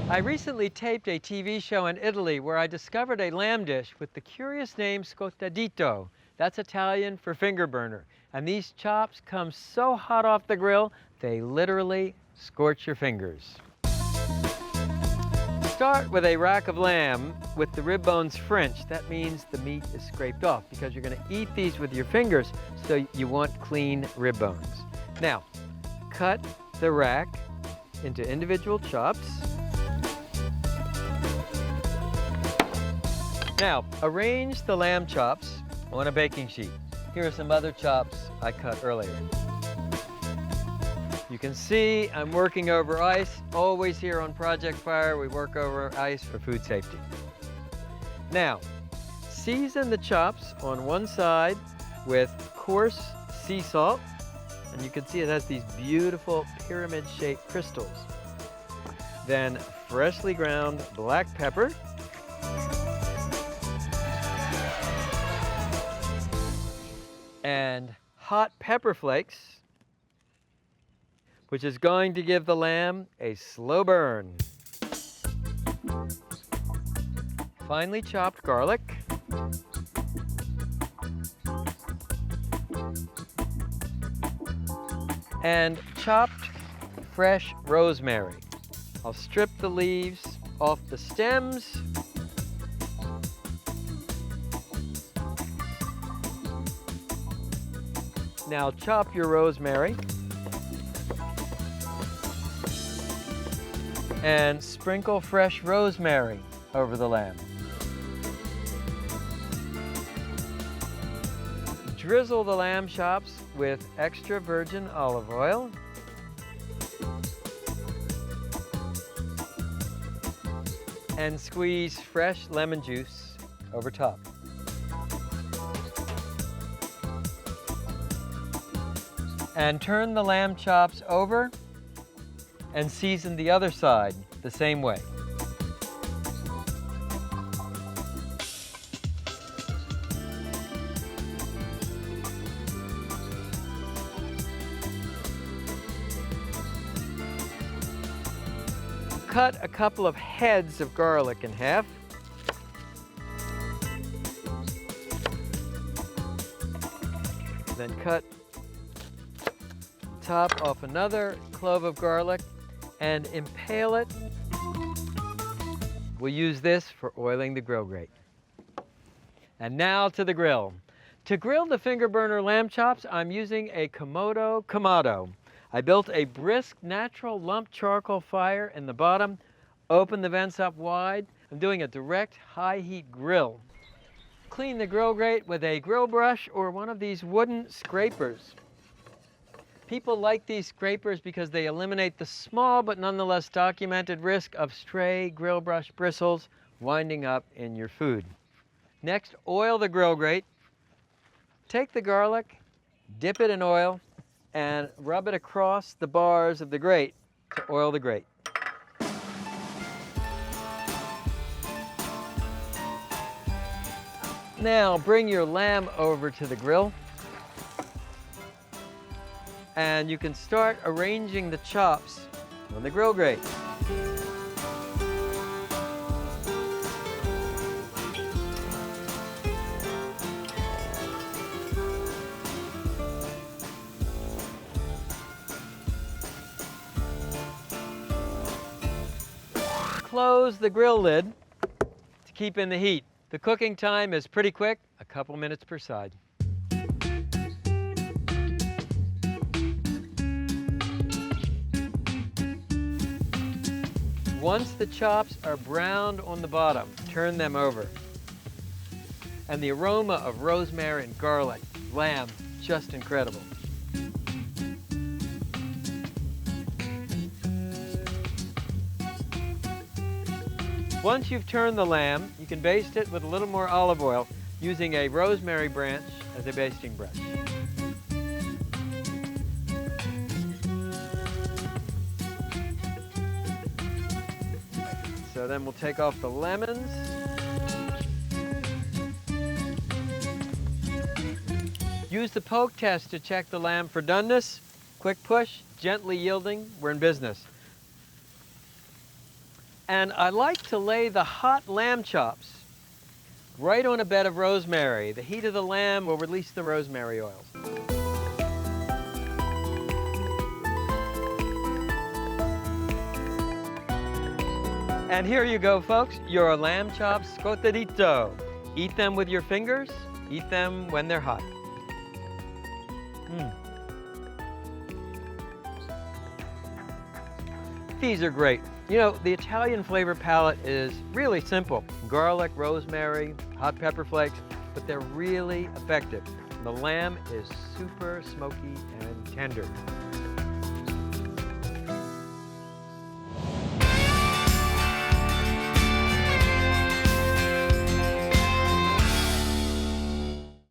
I recently taped a TV show in Italy where I discovered a lamb dish with the curious name scottadito. That's Italian for finger burner. And these chops come so hot off the grill, they literally scorch your fingers. Start with a rack of lamb with the rib bones French. That means the meat is scraped off because you're going to eat these with your fingers, so you want clean rib bones. Now, cut the rack into individual chops. Now, arrange the lamb chops on a baking sheet. Here are some other chops I cut earlier. You can see I'm working over ice. Always here on Project Fire, we work over ice for food safety. Now, season the chops on one side with coarse sea salt, and you can see it has these beautiful pyramid-shaped crystals. Then freshly ground black pepper, and hot pepper flakes, which is going to give the lamb a slow burn. Finely chopped garlic, and chopped fresh rosemary. I'll strip the leaves off the stems. Now chop your rosemary and sprinkle fresh rosemary over the lamb. Drizzle the lamb chops with extra virgin olive oil. And squeeze fresh lemon juice over top. And turn the lamb chops over and season the other side the same way. Cut a couple of heads of garlic in half. Then cut top off another clove of garlic and impale it. We'll use this for oiling the grill grate. And now to the grill. To grill the finger burner lamb chops, I'm using a Komodo Kamado. I built a brisk natural lump charcoal fire in the bottom, open the vents up wide. I'm doing a direct high heat grill. Clean the grill grate with a grill brush or one of these wooden scrapers. People like these scrapers because they eliminate the small but nonetheless documented risk of stray grill brush bristles winding up in your food. Next, oil the grill grate. Take the garlic, dip it in oil, and rub it across the bars of the grate to oil the grate. Now bring your lamb over to the grill. And you can start arranging the chops on the grill grate. Close the grill lid to keep in the heat. The cooking time is pretty quick, a couple minutes per side. Once the chops are browned on the bottom, turn them over. And the aroma of rosemary and garlic, lamb, just incredible. Once you've turned the lamb, you can baste it with a little more olive oil using a rosemary branch as a basting brush. So then we'll take off the lemons. Use the poke test to check the lamb for doneness. Quick push, gently yielding, we're in business. And I like to lay the hot lamb chops right on a bed of rosemary. The heat of the lamb will release the rosemary oils. And here you go, folks, your lamb chops cotadito. Eat them with your fingers, eat them when they're hot. These are great. You know, the Italian flavor palette is really simple. Garlic, rosemary, hot pepper flakes, but they're really effective. The lamb is super smoky and tender.